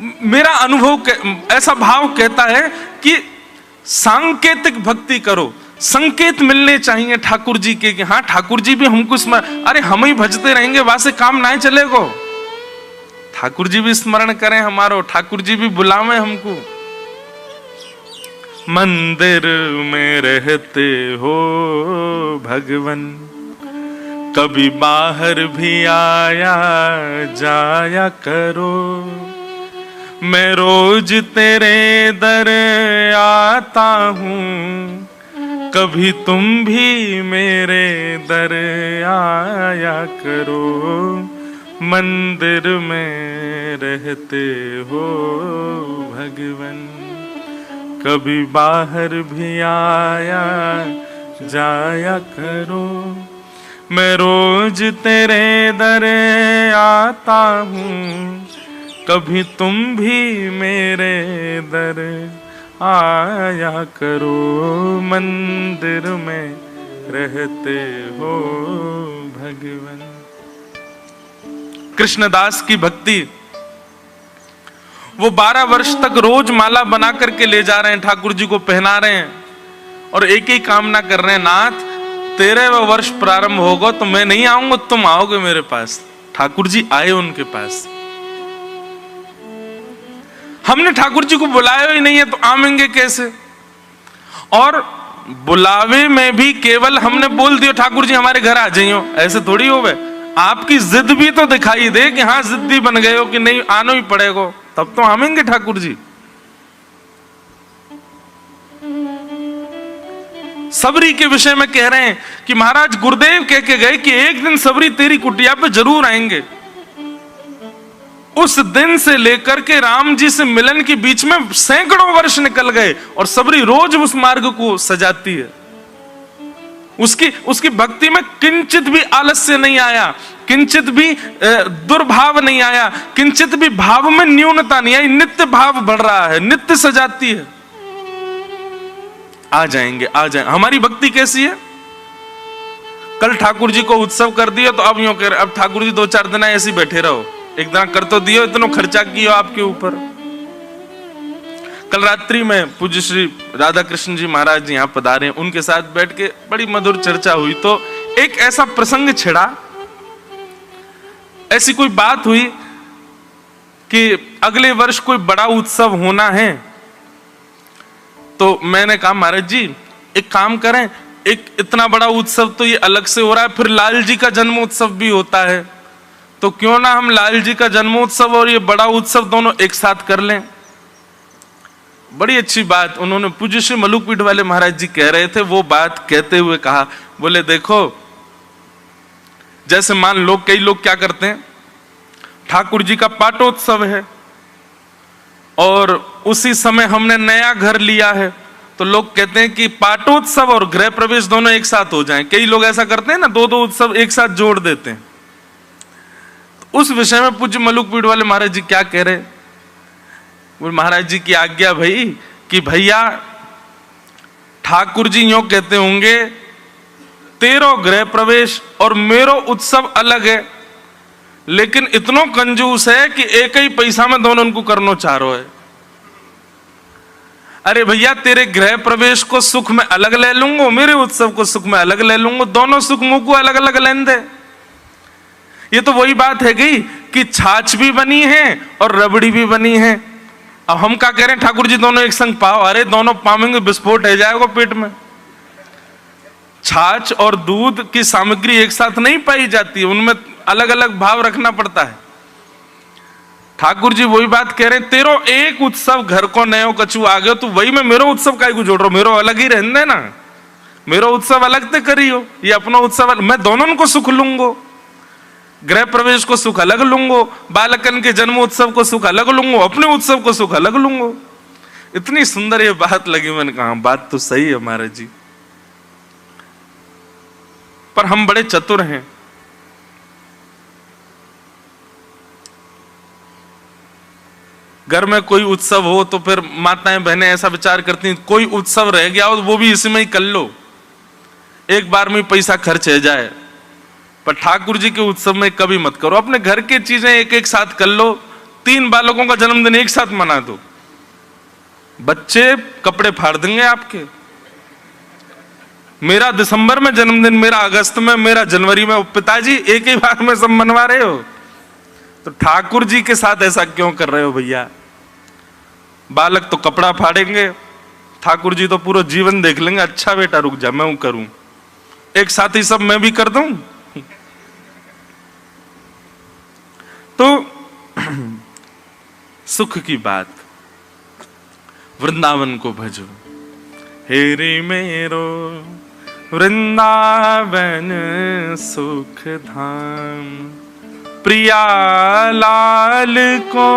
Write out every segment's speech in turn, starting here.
मेरा अनुभव ऐसा भाव कहता है कि सांकेतिक भक्ति करो, संकेत मिलने चाहिए ठाकुर जी के कि हाँ ठाकुर जी भी हमको स्मरण, अरे हम ही भजते रहेंगे वहां से काम ना चलेगो, ठाकुर जी भी स्मरण करें हमारो, ठाकुर जी भी बुलावे हमको। मंदिर में रहते हो भगवन, कभी बाहर भी आया जाया करो, मैं रोज तेरे दर आता हूँ, कभी तुम भी मेरे दर आया करो, मंदिर में रहते हो भगवन, कभी बाहर भी आया जाया करो, मैं रोज तेरे दर आता हूँ, कभी तुम भी मेरे दर आया करो, मंदिर में रहते हो भगवन। कृष्णदास की भक्ति, वो 12 वर्ष तक रोज माला बना करके ले जा रहे हैं, ठाकुर जी को पहना रहे हैं और एक ही कामना कर रहे हैं, नाथ 13वां वर्ष प्रारंभ होगा तो मैं नहीं आऊंगा, तुम आओगे मेरे पास। ठाकुर जी आए उनके पास। हमने ठाकुर जी को बुलाया ही नहीं है तो आएंगे कैसे? और बुलावे में भी केवल हमने बोल दिया ठाकुर जी हमारे घर आ जाइयो, ऐसे थोड़ी हो गए। आपकी जिद भी तो दिखाई दे कि हाँ जिद्दी बन गए हो कि नहीं आना ही पड़ेगा, तब तो आएंगे ठाकुर जी। सबरी के विषय में कह रहे हैं कि महाराज गुरुदेव कह के गए कि एक दिन सबरी तेरी कुटिया पे जरूर आएंगे। उस दिन से लेकर के राम जी से मिलन के बीच में सैकड़ों वर्ष निकल गए और सबरी रोज उस मार्ग को सजाती है। उसकी भक्ति में किंचित भी आलस्य नहीं आया, किंचित भी दुर्भाव नहीं आया, किंचित भी भाव में न्यूनता नहीं आई, नित्य भाव बढ़ रहा है, नित्य सजाती है। आ जाएंगे, आ जाएंगे। हमारी भक्ति कैसी है? कल ठाकुर जी को उत्सव कर दिया तो अब यूं कह रहे अब ठाकुर जी 2-4 दिन ऐसे ही बैठे रहो, एक दिन कर तो दियो, इतना खर्चा किया आपके ऊपर। कल रात्रि में पूज्य श्री राधा कृष्ण जी महाराज जी यहाँ पधारे, उनके साथ बैठ के बड़ी मधुर चर्चा हुई तो एक ऐसा प्रसंग छिड़ा, ऐसी कोई बात हुई कि अगले वर्ष कोई बड़ा उत्सव होना है। तो मैंने कहा महाराज जी एक काम करें, एक इतना बड़ा उत्सव तो ये अलग से हो रहा है, फिर लाल जी का जन्म उत्सव भी होता है, तो क्यों ना हम लाल जी का जन्मोत्सव और ये बड़ा उत्सव दोनों एक साथ कर लें। बड़ी अच्छी बात उन्होंने, पूज्य श्री मलुकपीठ वाले महाराज जी कह रहे थे, वो बात कहते हुए कहा, बोले देखो जैसे मान लो कई लोग क्या करते हैं, ठाकुर जी का पाटोत्सव है और उसी समय हमने नया घर लिया है, तो लोग कहते हैं कि पाटोत्सव और गृह प्रवेश दोनों एक साथ हो जाएं। कई लोग ऐसा करते हैं ना, 2-2 उत्सव एक साथ जोड़ देते हैं। तो उस विषय में पूज्य मलुकपीठ वाले महाराज जी क्या कह रहे, वो महाराज जी की आज्ञा भाई कि भैया ठाकुर जी यूं कहते होंगे तेरो गृह प्रवेश और मेरो उत्सव अलग है, लेकिन इतनो कंजूस है कि एक ही पैसा में दोनों उनको करना चाह रहा है। अरे भैया तेरे गृह प्रवेश को सुख में अलग ले लूंगा, मेरे उत्सव को सुख में अलग ले लूंगा, दोनों सुख मुंह को अलग अलग लेन दे। ये तो वही बात है गई कि छाछ भी बनी है और रबड़ी भी बनी है। अब हम क्या कह रहे हैं, ठाकुर जी दोनों एक संग पाओ, अरे दोनों पावेंगे विस्फोट हो जाएगा पेट में। छाछ और दूध की सामग्री एक साथ नहीं पाई जाती, उनमें अलग अलग भाव रखना पड़ता है। ठाकुर जी वही बात कह रहे हैं, तेरो एक उत्सव घर को नयो कछु आ गयो, तू वही में मेरो उत्सव काहे को जोड़ रहा हो, मेरो अलग ही रहने देना, मेरो उत्सव अलग ते करियो, ये अपना उत्सव मैं दोनों को सुख लूंगो, गृह प्रवेश को सुख अलग लूंगो, बालकन के जन्म उत्सव को सुख अलग लूंगो, अपने उत्सव को सुख अलग लूंगो। इतनी सुंदर ये बात लगी, मैंने कहा बात तो सही है महाराज जी, पर हम बड़े चतुर हैं। घर में कोई उत्सव हो तो फिर माताएं बहनें ऐसा विचार करती हैं, कोई उत्सव रह गया हो वो भी इसमें ही कर लो, एक बार में पैसा खर्च हो जाए। पर ठाकुर जी के उत्सव में कभी मत करो, अपने घर की चीजें एक एक साथ कर लो, 3 बालकों का जन्मदिन एक साथ मना दो, बच्चे कपड़े फाड़ देंगे आपके। मेरा दिसंबर में जन्मदिन, मेरा अगस्त में, मेरा जनवरी में, पिताजी एक ही बार में सब मनवा रहे हो, तो ठाकुर जी के साथ ऐसा क्यों कर रहे हो भैया? बालक तो कपड़ा फाड़ेंगे, ठाकुर जी तो पूरा जीवन देख लेंगे। अच्छा बेटा रुक जा, मैं करूं, एक साथ ही सब मैं भी कर दूं। तो सुख की बात, वृंदावन को भजो, हेरे मेरो वृंदावन सुख धाम, प्रिया लाल को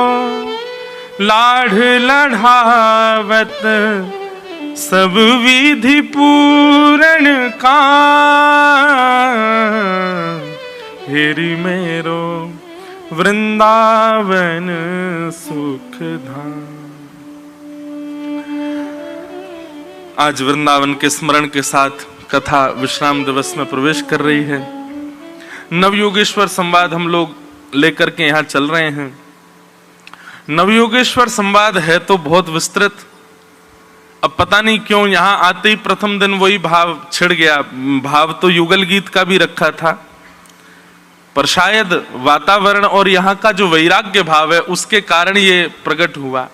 लाढ़ लढ़ावत, सब विधि पूर्ण काम, हेरी मेरो वृंदावन सुख धाम। आज वृंदावन के स्मरण के साथ कथा विश्राम दिवस में प्रवेश कर रही है। नवयोगेश्वर संवाद हम लोग लेकर के यहां चल रहे हैं। नवयोगेश्वर संवाद है तो बहुत विस्तृत, अब पता नहीं क्यों यहां आते ही प्रथम दिन वही भाव छिड़ गया। भाव तो युगल गीत का भी रखा था, पर शायद वातावरण और यहां का जो वैराग्य भाव है उसके कारण ये प्रकट हुआ।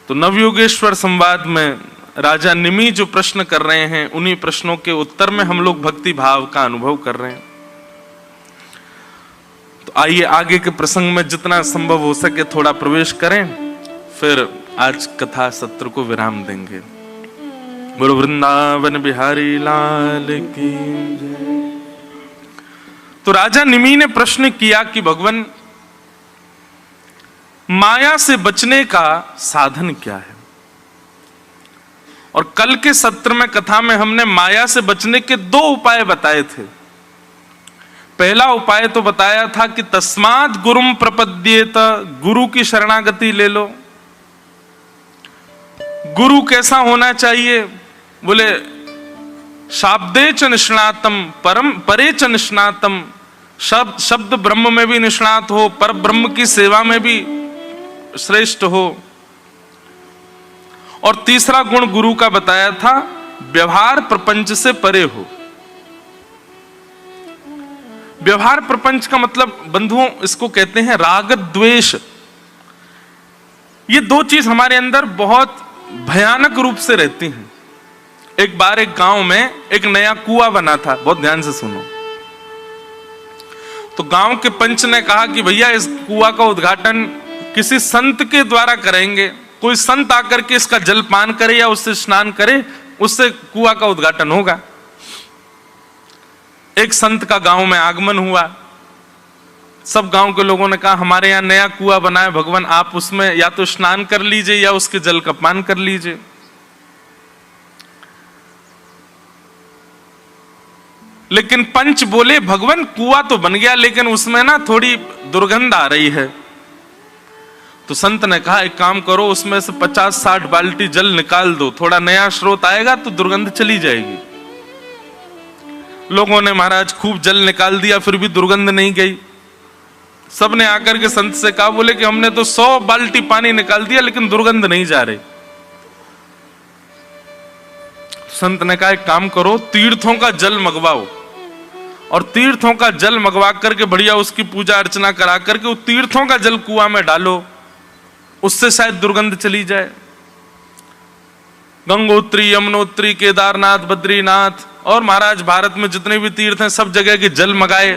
तो नवयोगेश्वर संवाद में राजा निमि जो प्रश्न कर रहे हैं, उन्हीं प्रश्नों के उत्तर में हम लोग भक्ति भाव का अनुभव कर रहे हैं। तो आइए आगे के प्रसंग में जितना संभव हो सके थोड़ा प्रवेश करें, फिर आज कथा सत्र को विराम देंगे। बोलो वृंदावन बिहारी लाल की जय। तो राजा निमि ने प्रश्न किया कि भगवान, माया से बचने का साधन क्या है? और कल के सत्र में कथा में हमने माया से बचने के 2 उपाय बताए थे। पहला उपाय तो बताया था कि तस्मात् गुरुम प्रपद्येत, गुरु की शरणागति ले लो। गुरु कैसा होना चाहिए? बोले शाब्दे च निष्णातम परम परे च निष्णातम, शब्द ब्रह्म में भी निष्णात हो, पर ब्रह्म की सेवा में भी श्रेष्ठ हो। और तीसरा गुण गुरु का बताया था, व्यवहार प्रपंच से परे हो। व्यवहार प्रपंच का मतलब बंधुओं इसको कहते हैं राग द्वेष। ये 2 चीज हमारे अंदर बहुत भयानक रूप से रहती हैं। एक बार एक गांव में एक नया कुआं बना था, बहुत ध्यान से सुनो। तो गांव के पंच ने कहा कि भैया इस कुआं का उद्घाटन किसी संत के द्वारा करेंगे, कोई संत आकर के इसका जल पान करे या उससे स्नान करे, उससे कुआं का उद्घाटन होगा। एक संत का गांव में आगमन हुआ। सब गांव के लोगों ने कहा हमारे यहां नया कुआं बना है, भगवान आप उसमें या तो स्नान कर लीजिए या उसके जल का पान कर लीजिए। लेकिन पंच बोले भगवान कुआं तो बन गया, लेकिन उसमें ना थोड़ी दुर्गंध आ रही है। तो संत ने कहा एक काम करो, उसमें से 50-60 बाल्टी जल निकाल दो, थोड़ा नया स्रोत आएगा तो दुर्गंध चली जाएगी। लोगों ने महाराज खूब जल निकाल दिया, फिर भी दुर्गंध नहीं गई। सबने आकर के संत से कहा, बोले कि हमने तो 100 बाल्टी पानी निकाल दिया लेकिन दुर्गंध नहीं जा रही। संत ने कहा एक काम करो, तीर्थों का जल मंगवाओ, और तीर्थों का जल मंगवा करके बढ़िया उसकी पूजा अर्चना करा करके वो तीर्थों का जल कुआं में डालो, उससे शायद दुर्गंध चली जाए। गंगोत्री, यमुनोत्री, केदारनाथ, बद्रीनाथ और महाराज भारत में जितने भी तीर्थ हैं सब जगह के जल मंगाए,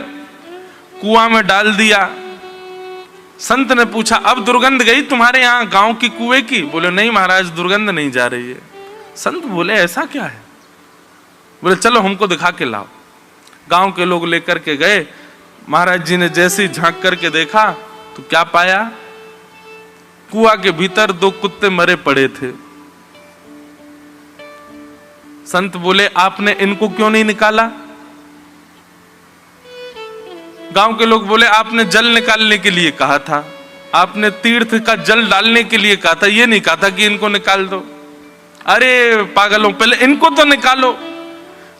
कुआं में डाल दिया। संत ने पूछा अब दुर्गंध गई तुम्हारे यहां गांव की कुएं की? बोले नहीं महाराज दुर्गंध नहीं जा रही है। संत बोले ऐसा क्या है? बोले चलो हमको दिखा के लाओ। गांव के लोग लेकर के गए। महाराज जी ने जैसे ही झांक करके देखा तो क्या पाया? कुआं के भीतर 2 कुत्ते मरे पड़े थे। संत बोले आपने इनको क्यों नहीं निकाला? गांव के लोग बोले आपने जल निकालने के लिए कहा था, आपने तीर्थ का जल डालने के लिए कहा था, ये नहीं कहा था कि इनको निकाल दो। अरे पागलों, पहले इनको तो निकालो।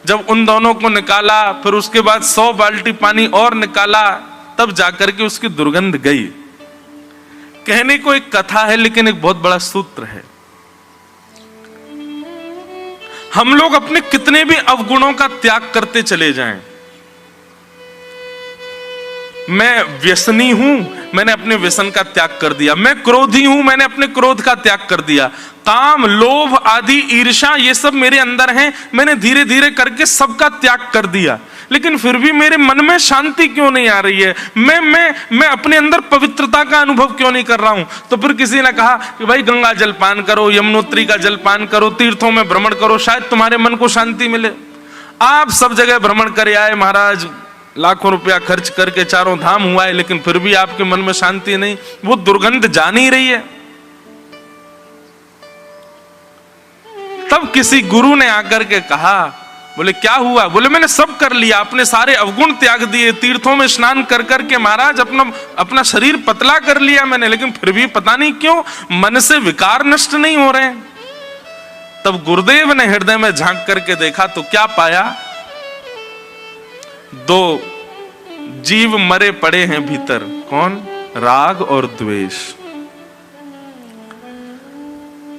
जब उन दोनों को निकाला, फिर उसके बाद 100 बाल्टी पानी और निकाला, तब जाकर के उसकी दुर्गंध गई। कहने को एक कथा है, लेकिन एक बहुत बड़ा सूत्र है। हम लोग अपने कितने भी अवगुणों का त्याग करते चले जाएं, मैं व्यसनी हूं, मैंने अपने व्यसन का त्याग कर दिया। मैं क्रोधी हूं, मैंने अपने क्रोध का त्याग कर दिया। काम, लोभ आदि, ईर्ष्या, ये सब मेरे अंदर हैं, मैंने धीरे धीरे करके सबका त्याग कर दिया। लेकिन फिर भी मेरे मन में शांति क्यों नहीं आ रही है? मैं अपने अंदर पवित्रता का अनुभव क्यों नहीं कर रहा हूं? तो फिर किसी ने कहा कि भाई गंगा जल पान करो, यमुनोत्री का जल पान करो, तीर्थों में भ्रमण करो, शायद तुम्हारे मन को शांति मिले। आप सब जगह भ्रमण कर आए महाराज, लाखों रुपया खर्च करके चारों धाम हुआ है, लेकिन फिर भी आपके मन में शांति नहीं, वो दुर्गंध जा नहीं रही है। तब किसी गुरु ने आकर के कहा, बोले क्या हुआ? बोले मैंने सब कर लिया, अपने सारे अवगुण त्याग दिए, तीर्थों में स्नान कर करके महाराज अपना शरीर पतला कर लिया मैंने, लेकिन फिर भी पता नहीं क्यों मन से विकार नष्ट नहीं हो रहे। तब गुरुदेव ने हृदय में झांक करके देखा तो क्या पाया? दो जीव मरे पड़े हैं भीतर। कौन? राग और द्वेष।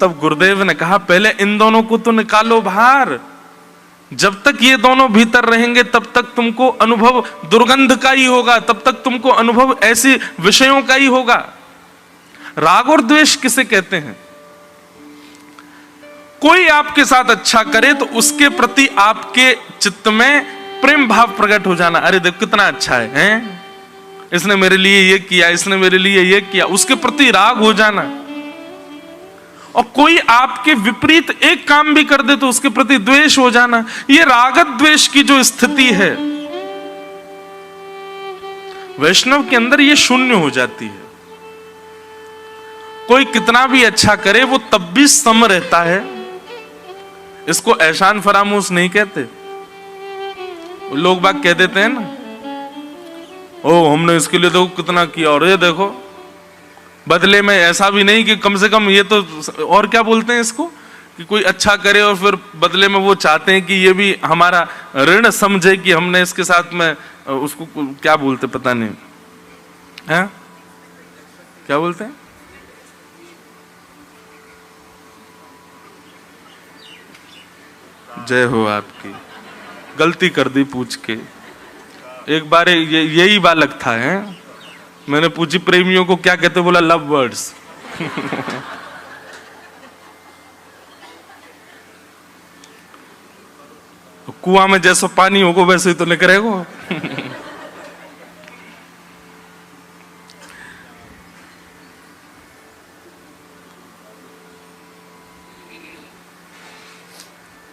तब गुरुदेव ने कहा पहले इन दोनों को तो निकालो बाहर। जब तक ये दोनों भीतर रहेंगे तब तक तुमको अनुभव दुर्गंध का ही होगा, तब तक तुमको अनुभव ऐसे विषयों का ही होगा। राग और द्वेष किसे कहते हैं? कोई आपके साथ अच्छा करे तो उसके प्रति आपके चित्त में प्रेम भाव प्रकट हो जाना। अरे देख कितना अच्छा है, हैं? इसने मेरे लिए ये किया, इसने मेरे लिए ये किया, उसके प्रति राग हो जाना। और कोई आपके विपरीत एक काम भी कर दे तो उसके प्रति द्वेष हो जाना। ये रागत द्वेष की जो स्थिति है वैष्णव के अंदर, ये शून्य हो जाती है। कोई कितना भी अच्छा करे वो तब भी सम रहता है। इसको ऐशान फरामोश नहीं कहते। लोग बाग कह देते हैं ना, ओ हमने इसके लिए देखो कितना किया, और ये देखो बदले में ऐसा भी नहीं कि कम से कम ये तो, और क्या बोलते हैं इसको, कि कोई अच्छा करे और फिर बदले में वो चाहते हैं कि ये भी हमारा ऋण समझे कि हमने इसके साथ में, उसको क्या बोलते पता नहीं है, क्या बोलते हैं? जय हो आपकी। गलती कर दी पूछ के। एक बार यही बालक था, है? मैंने पूछी प्रेमियों को क्या कहते, बोला लव वर्ड्स। कुआं में जैसा पानी होगा वैसे ही तो निकलेगा।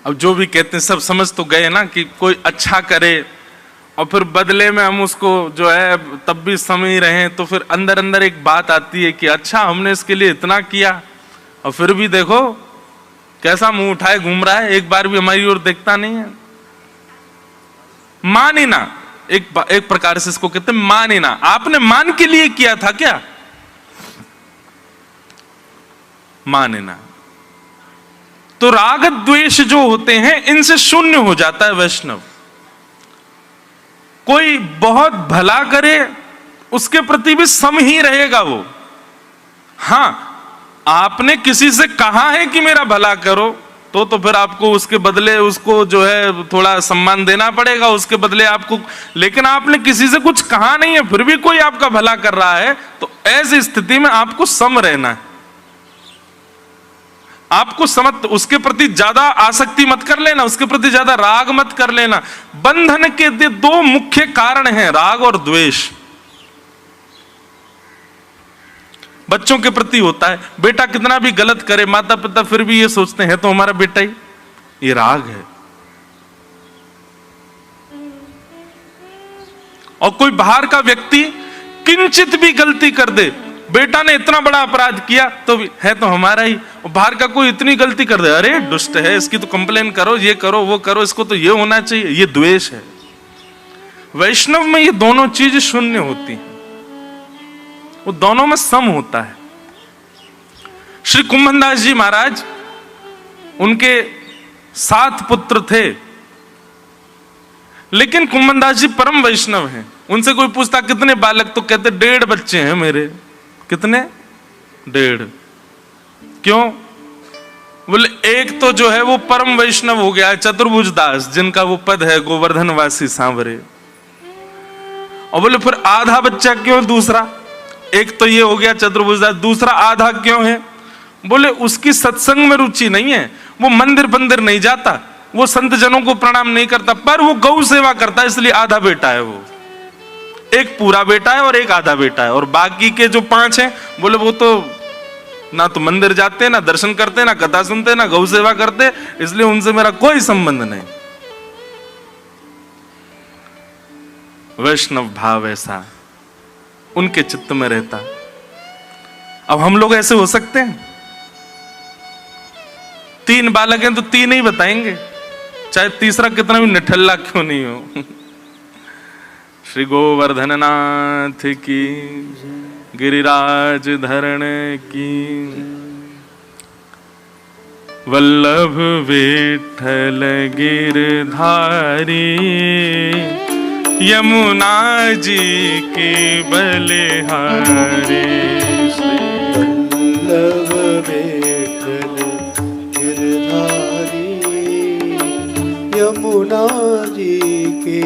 अब जो भी कहते हैं सब समझ तो गए ना कि कोई अच्छा करे और फिर बदले में हम उसको जो है तब भी समझ रहे हैं, तो फिर अंदर अंदर एक बात आती है कि अच्छा हमने इसके लिए इतना किया और फिर भी देखो कैसा मुंह उठाए घूम रहा है, एक बार भी हमारी ओर देखता नहीं है। मानिना, एक प्रकार से इसको कहते हैं मानिना। आपने मान के लिए किया था क्या? मानिना। तो राग द्वेष जो होते हैं इनसे शून्य हो जाता है वैष्णव। कोई बहुत भला करे उसके प्रति भी सम ही रहेगा वो। हां, आपने किसी से कहा है कि मेरा भला करो, तो फिर आपको उसके बदले उसको जो है थोड़ा सम्मान देना पड़ेगा, उसके बदले आपको। लेकिन आपने किसी से कुछ कहा नहीं है फिर भी कोई आपका भला कर रहा है, तो ऐसी स्थिति में आपको सम रहना है। आपको समझ, उसके प्रति ज्यादा आसक्ति मत कर लेना, उसके प्रति ज्यादा राग मत कर लेना। बंधन के दो मुख्य कारण हैं, राग और द्वेष। बच्चों के प्रति होता है, बेटा कितना भी गलत करे माता पिता फिर भी ये सोचते हैं तो हमारा बेटा ही, ये राग है। और कोई बाहर का व्यक्ति किंचित भी गलती कर दे, बेटा ने इतना बड़ा अपराध किया तो भी है तो हमारा ही, और बाहर का कोई इतनी गलती कर दे, अरे दुष्ट है, इसकी तो कंप्लेन करो, ये करो वो करो, इसको तो ये होना चाहिए, ये द्वेष है। वैष्णव में ये दोनों चीज शून्य होती हैं, वो दोनों में सम होता है। श्री कुंभनदास जी महाराज, उनके 7 पुत्र थे, लेकिन कुंभनदास जी परम वैष्णव हैं। उनसे कोई पूछता कितने बालक, तो कहते 1.5 बच्चे हैं मेरे। कितने? 1.5। क्यों? बोले एक तो जो है वो परम वैष्णव हो गया है चतुर्भुज दास, जिनका वो पद है गोवर्धनवासी सांवरे। और बोले फिर आधा बच्चा क्यों दूसरा? एक तो ये हो गया चतुर्भुज दास, दूसरा आधा क्यों है? बोले उसकी सत्संग में रुचि नहीं है, वो मंदिर बंदिर नहीं जाता, वो संत जनों को प्रणाम नहीं करता, पर वो गौ सेवा करता है, इसलिए आधा बेटा है वो। एक पूरा बेटा है और एक आधा बेटा है। और बाकी के जो 5 हैं, बोले वो तो ना तो मंदिर जाते, ना दर्शन करते, ना कथा सुनते, ना गौ सेवा करते, इसलिए उनसे मेरा कोई संबंध नहीं। वैष्णव भाव ऐसा उनके चित्त में रहता। अब हम लोग ऐसे हो सकते हैं? 3 बालक हैं तो 3 ही बताएंगे, चाहे तीसरा कितना भी निठल्ला क्यों नहीं हो। श्री गोवर्धन नाथ की, गिरिराज धरण की, वल्लभ विठ्ठल गिरधारी, यमुना जी के बलिहारी। वल्लभ विठ्ठल गिरधारी, यमुना जी के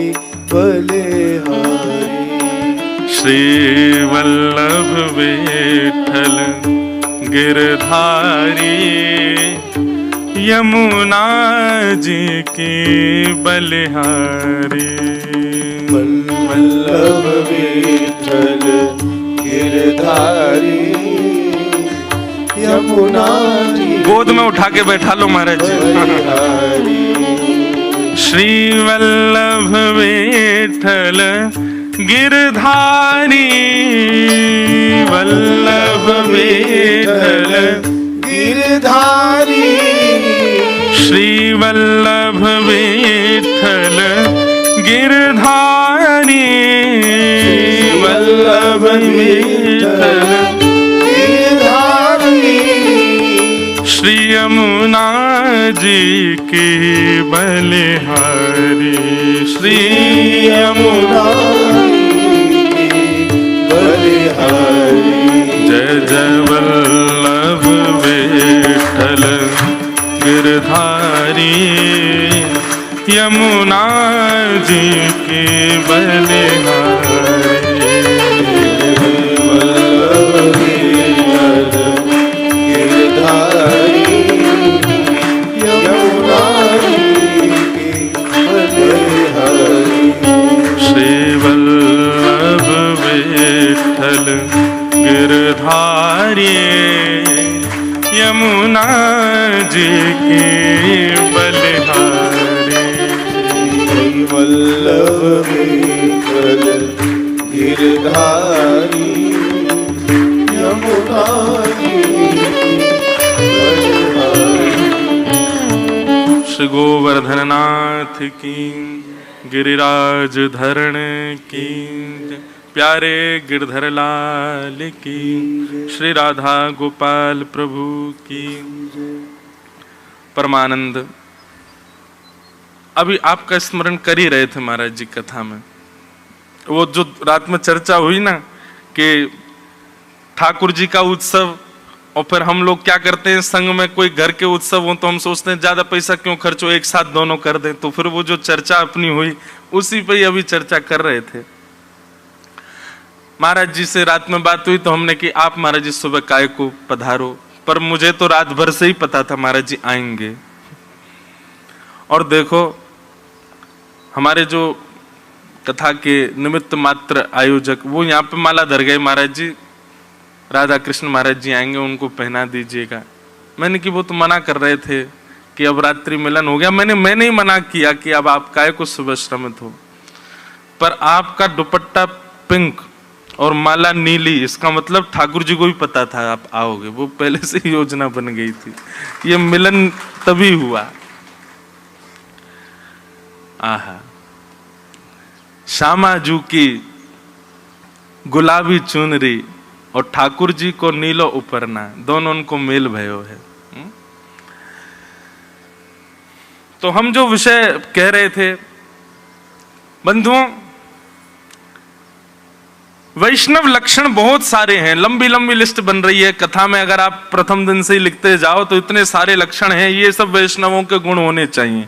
बलिहारी। श्री वल्लभ विठ्ठल गिरधारी, यमुना जी की बलिहारी। वल्लभ विठ्ठल गिरधारी, यमुना जी गोद में उठा के बैठा लो महाराज जी। श्री वल्लभ विठ्ठल गिरधारी, वल्लभ विठ्ठल गिरधारी, श्री वल्लभ विठ्ठल गिरधारी, वल्लभ विठ्ठल गिरधारी। श्री यमुना जी की बलिहारी, श्री यमुना बलिहारी। जय जय वल्लभ विठ्ठल गिरधारी, यमुना जी की बलिहारी। वल्लभ विठ्ठल गिरधारी, यमुना जी की बलिहारी। श्री वल्लभ विठ्ठल गिरधारी, यमुना जी की बलिहारी। वल्लभ विठ्ठल गिरधारी, यमुना जी की बलिहारी। श्री गोवर्धन नाथ की, गिरिराज धरण की, प्यारे गिरधर लाल की, श्री राधा गोपाल प्रभु की। परमानंद अभी आपका स्मरण कर ही रहे थे महाराज जी कथा में। वो जो रात में चर्चा हुई ना कि ठाकुर जी का उत्सव, और फिर हम लोग क्या करते हैं संघ में कोई घर के उत्सव हो तो हम सोचते हैं ज्यादा पैसा क्यों खर्च हो, एक साथ दोनों कर दें। तो फिर वो जो चर्चा अपनी हुई उसी पे ही अभी चर्चा कर रहे थे। महाराज जी से रात में बात हुई तो हमने कि आप महाराज जी सुबह काय को पधारो, पर मुझे तो रात भर से ही पता था महाराज जी आएंगे। और देखो हमारे जो कथा के निमित्त मात्र आयोजक वो यहाँ पे माला धर गए, महाराज जी राधा कृष्ण महाराज जी आएंगे उनको पहना दीजिएगा। मैंने कि वो तो मना कर रहे थे कि अब रात्रि मिलन हो गया। मैंने ही मना किया कि अब आप काय को सुबह श्रमित हो, पर आपका दुपट्टा पिंक और माला नीली, इसका मतलब ठाकुर जी को भी पता था आप आओगे, वो पहले से ही योजना बन गई थी। ये मिलन तभी हुआ। आहा, श्यामा जू की गुलाबी चुनरी और ठाकुर जी को नीलो उपरना, दोनों उनको मेल भयो है। तो हम जो विषय कह रहे थे बंधुओं, वैष्णव लक्षण बहुत सारे हैं, लंबी लंबी लिस्ट बन रही है कथा में। अगर आप प्रथम दिन से ही लिखते जाओ तो इतने सारे लक्षण हैं, ये सब वैष्णवों के गुण होने चाहिए।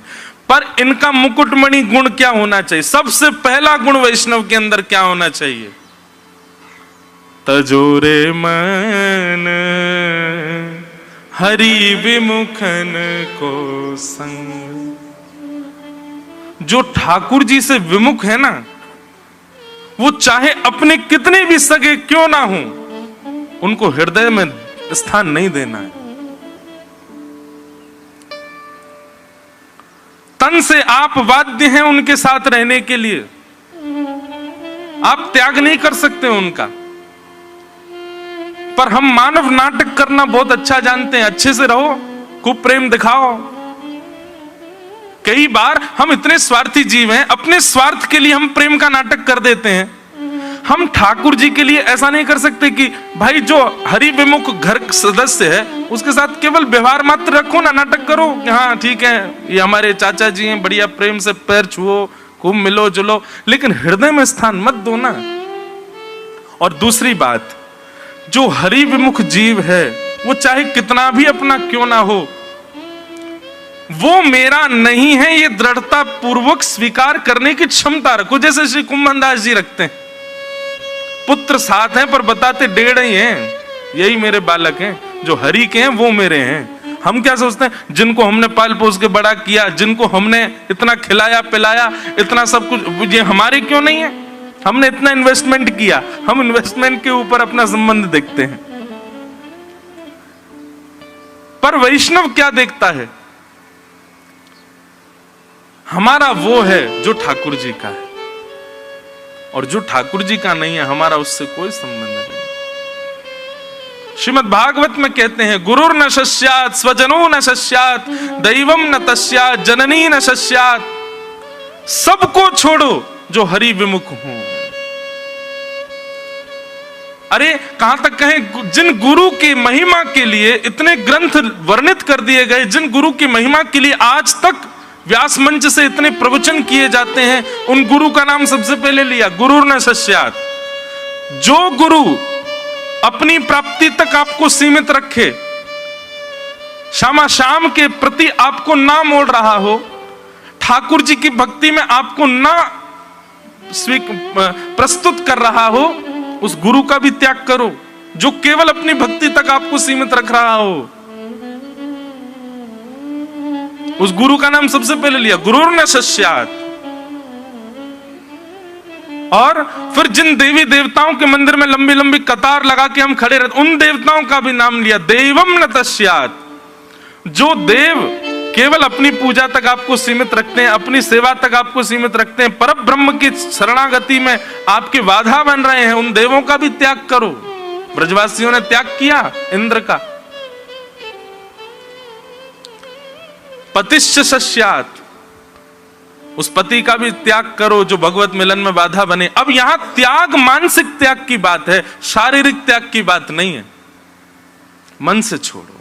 पर इनका मुकुटमणि गुण क्या होना चाहिए? सबसे पहला गुण वैष्णव के अंदर क्या होना चाहिए? तजोरे मन हरि विमुखन को संग। जो ठाकुर जी से विमुख है ना, वो चाहे अपने कितने भी सगे क्यों ना हो, उनको हृदय में स्थान नहीं देना है। तन से आप बाध्य हैं उनके साथ रहने के लिए, आप त्याग नहीं कर सकते उनका। पर हम मानव नाटक करना बहुत अच्छा जानते हैं। अच्छे से रहो, खूब प्रेम दिखाओ। कई बार हम इतने स्वार्थी जीव हैं, अपने स्वार्थ के लिए हम प्रेम का नाटक कर देते हैं। हम ठाकुर जी के लिए ऐसा नहीं कर सकते कि भाई जो हरि विमुख घर सदस्य है उसके साथ केवल व्यवहार मात्र रखो ना, नाटक करो कि हाँ ठीक है ये हमारे चाचा जी हैं, बढ़िया प्रेम से पैर छुओ, खूब मिलो जुलो, लेकिन हृदय में स्थान मत दो ना। और दूसरी बात, जो हरि विमुख जीव है वो चाहे कितना भी अपना क्यों ना हो, वो मेरा नहीं है, ये दृढ़ता पूर्वक स्वीकार करने की क्षमता रखो। जैसे श्री कुंभन दास जी रखते हैं, पुत्र साथ हैं पर बताते 1.5 ही हैं, यही मेरे बालक हैं, जो हरि के हैं वो मेरे हैं। हम क्या सोचते हैं, जिनको हमने पाल पोस के बड़ा किया, जिनको हमने इतना खिलाया पिलाया, इतना सब कुछ, ये हमारे क्यों नहीं है? हमने इतना इन्वेस्टमेंट किया। हम इन्वेस्टमेंट के ऊपर अपना संबंध देखते हैं। पर वैष्णव क्या देखता है? हमारा वो है जो ठाकुर जी का है, और जो ठाकुर जी का नहीं है हमारा उससे कोई संबंध नहीं। श्रीमद् भागवत में कहते हैं, गुरुर न शस्यात् स्वजनो न शस्यात् दैवम न तस्यात् जननी न शस्यात्। सबको छोड़ो जो हरि विमुख हो। अरे कहां तक कहें, जिन गुरु की महिमा के लिए इतने ग्रंथ वर्णित कर दिए गए, जिन गुरु की महिमा के लिए आज तक व्यास मंच से इतने प्रवचन किए जाते हैं, उन गुरु का नाम सबसे पहले लिया, गुरु न शस्यात्। जो गुरु अपनी प्राप्ति तक आपको सीमित रखे, श्यामा श्याम के प्रति आपको ना मोड़ रहा हो, ठाकुर जी की भक्ति में आपको ना प्रस्तुत कर रहा हो, उस गुरु का भी त्याग करो। जो केवल अपनी भक्ति तक आपको सीमित रख रहा हो, उस गुरु का नाम सबसे पहले लिया, गुरुर न शस्यात्। और फिर जिन देवी देवताओं के मंदिर में लंबी लंबी कतार लगा के हम खड़े रहते, उन देवताओं का भी नाम लिया, देवम न तस्यात्। जो देव केवल अपनी पूजा तक आपको सीमित रखते हैं, अपनी सेवा तक आपको सीमित रखते हैं, परम ब्रह्म की शरणागति में आपके बाधा बन रहे हैं, उन देवों का भी त्याग करो। ब्रजवासियों ने त्याग किया इंद्र का। पतिश्च शस्यात्, उस पति का भी त्याग करो जो भगवत मिलन में बाधा बने। अब यहां त्याग मानसिक त्याग की बात है, शारीरिक त्याग की बात नहीं है। मन से छोड़ो।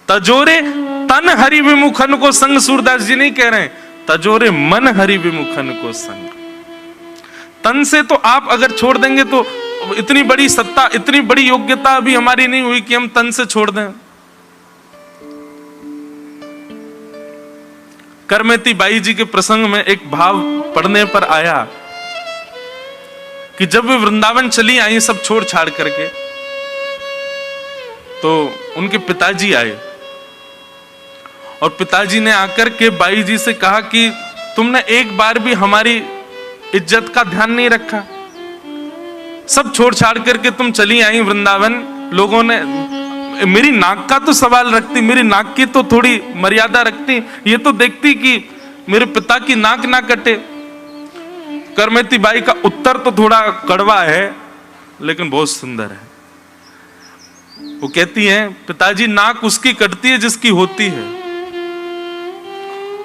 तजोरे तन हरि विमुखन को संग, सूरदास जी नहीं कह रहे हैं, तजोरे मन हरि विमुखन को संग। तन से तो आप अगर छोड़ देंगे तो इतनी बड़ी सत्ता, इतनी बड़ी योग्यता अभी हमारी नहीं हुई कि हम तन से छोड़ दें। करमेती बाई जी के प्रसंग में एक भाव पढ़ने पर आया कि जब वे वृंदावन चली आई सब छोड़ छाड़ करके, तो उनके पिताजी आए और पिताजी ने आकर के बाई जी से कहा कि तुमने एक बार भी हमारी इज्जत का ध्यान नहीं रखा, सब छोड़ छाड़ करके तुम चली आई वृंदावन। लोगों ने मेरी नाक का तो सवाल रखती, मेरी नाक की तो थोड़ी मर्यादा रखती, ये तो देखती कि मेरे पिता की नाक ना कटे। करमेती बाई का उत्तर तो थोड़ा कड़वा है लेकिन बहुत सुंदर है। वो कहती हैं, पिताजी नाक उसकी कटती है जिसकी होती है,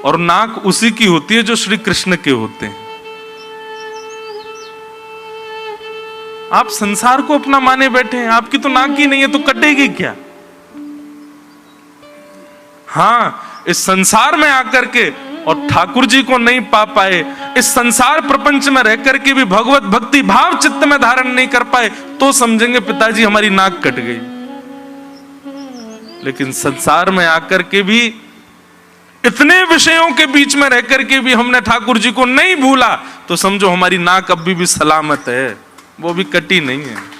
और नाक उसी की होती है जो श्री कृष्ण के होते हैं। आप संसार को अपना माने बैठे हैं, आपकी तो नाक ही नहीं है तो कटेगी क्या? हाँ, इस संसार में आकर के और ठाकुर जी को नहीं पा पाए, इस संसार प्रपंच में रह करके भी भगवत भक्ति भाव चित्त में धारण नहीं कर पाए, तो समझेंगे पिताजी हमारी नाक कट गई। लेकिन संसार में आकर के भी, इतने विषयों के बीच में रह करके भी हमने ठाकुर जी को नहीं भूला, तो समझो हमारी नाक अभी भी सलामत है, वो भी कटी नहीं है।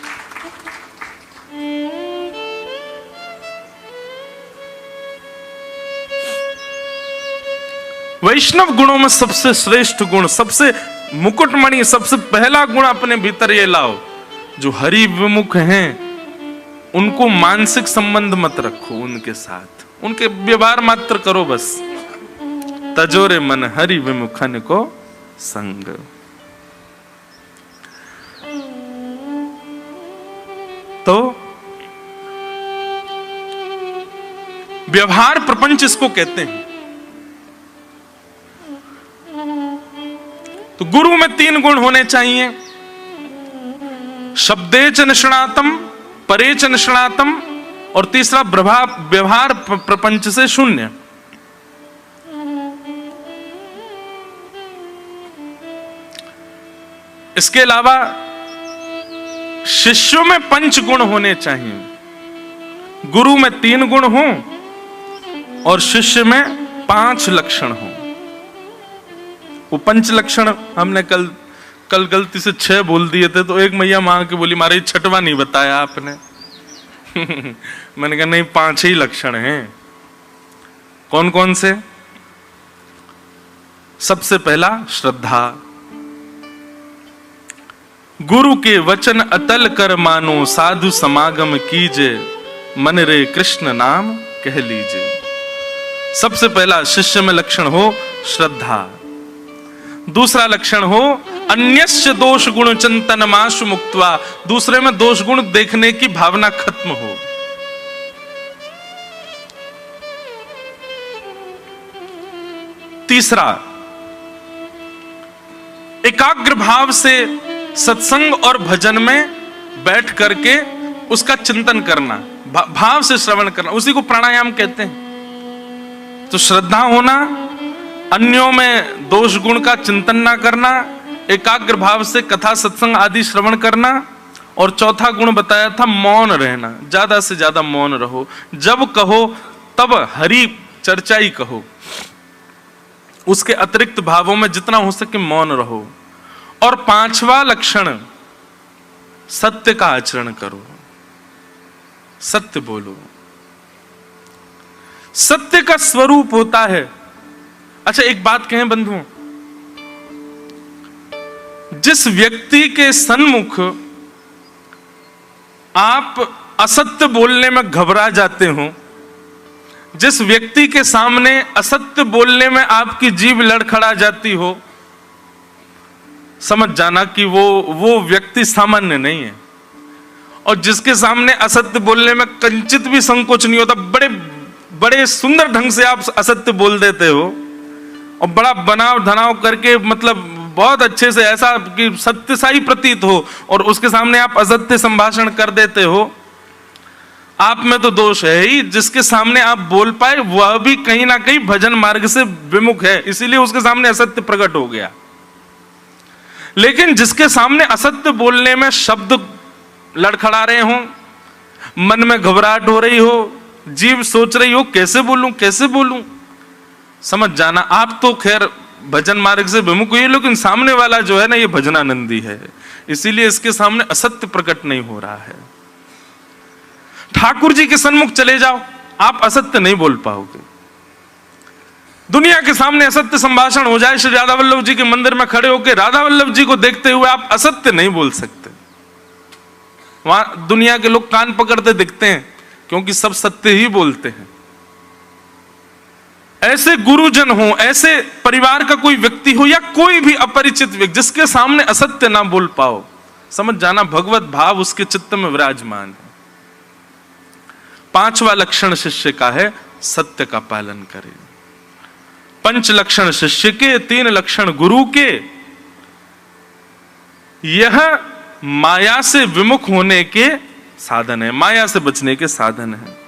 वैष्णव गुणों में सबसे श्रेष्ठ गुण, सबसे मुकुटमणि, सबसे पहला गुण अपने भीतर ये लाओ, जो हरि विमुख हैं उनको मानसिक संबंध मत रखो, उनके साथ उनके व्यवहार मात्र करो बस। तजोरे मन हरि विमुखन को संग। तो व्यवहार प्रपंच इसको कहते हैं। तो गुरु में 3 गुण होने चाहिए, शब्देच निष्णातम, परेच निष्णातम, और तीसरा व्यवहार प्रपंच से शून्य। इसके अलावा शिष्यों में 5 गुण होने चाहिए, गुरु में 3 गुण हो और शिष्य में 5 लक्षण हो। वो 5 लक्षण हमने कल गलती से 6 बोल दिए थे, तो एक मैया मां के बोली मारे 6वां नहीं बताया आपने। मैंने कहा नहीं, 5 ही लक्षण हैं। कौन कौन से? सबसे पहला श्रद्धा, गुरु के वचन अतल कर मानो, साधु समागम कीजे, मन रे कृष्ण नाम कह लीजिए। सबसे पहला शिष्य में लक्षण हो श्रद्धा। दूसरा लक्षण हो अन्यस्य दोष गुण चिंतन माशु मुक्त्वा, दूसरे में दोष गुण देखने की भावना खत्म हो। तीसरा, एकाग्र भाव से सत्संग और भजन में बैठ करके उसका चिंतन करना, भाव से श्रवण करना, उसी को प्राणायाम कहते हैं। तो श्रद्धा होना, अन्यों में दोष गुण का चिंतन ना करना, एकाग्र भाव से कथा सत्संग आदि श्रवण करना, और चौथा गुण बताया था मौन रहना, ज्यादा से ज्यादा मौन रहो, जब कहो तब हरि चर्चा ही कहो, उसके अतिरिक्त भावों में जितना हो सके मौन रहो। और 5वां लक्षण, सत्य का आचरण करो, सत्य बोलो। सत्य का स्वरूप होता है, अच्छा एक बात कहें बंधुओं, जिस व्यक्ति के सन्मुख आप असत्य बोलने में घबरा जाते हो, जिस व्यक्ति के सामने असत्य बोलने में आपकी जीभ लड़खड़ा जाती हो, समझ जाना कि वो व्यक्ति सामान्य नहीं है। और जिसके सामने असत्य बोलने में कंचित भी संकोच नहीं होता, बड़े बड़े सुंदर ढंग से आप असत्य बोल देते हो और बड़ा बनाव धनाव करके, मतलब बहुत अच्छे से, ऐसा कि सत्य सा ही प्रतीत हो, और उसके सामने आप असत्य संभाषण कर देते हो, आप में तो दोष है ही। जिसके सामने आप बोल पाए वह भी कहीं ना कहीं भजन मार्ग से विमुख है, इसीलिए उसके सामने असत्य प्रकट हो गया। लेकिन जिसके सामने असत्य बोलने में शब्द लड़खड़ा रहे हो, मन में घबराहट हो रही हो, जीभ सोच रही हो कैसे बोलूं कैसे बोलूं, समझ जाना आप तो खैर भजन मार्ग से विमुख हुई, लेकिन सामने वाला जो है ना, ये भजनानंदी है, इसीलिए इसके सामने असत्य प्रकट नहीं हो रहा है। ठाकुर जी के सन्मुख चले जाओ, आप असत्य नहीं बोल पाओगे। दुनिया के सामने असत्य संभाषण हो जाए, श्री राधा वल्लभ जी के मंदिर में खड़े होकर राधा वल्लभ जी को देखते हुए आप असत्य नहीं बोल सकते। वहां दुनिया के लोग कान पकड़ते दिखते हैं, क्योंकि सब सत्य ही बोलते हैं। ऐसे गुरुजन हो, ऐसे परिवार का कोई व्यक्ति हो या कोई भी अपरिचित व्यक्ति, जिसके सामने असत्य ना बोल पाओ, समझ जाना भगवत भाव उसके चित्त में विराजमान है। 5वां लक्षण शिष्य का है सत्य का पालन करे। 5 लक्षण शिष्य के, 3 लक्षण गुरु के। यह माया से विमुख होने के साधन है, माया से बचने के साधन है।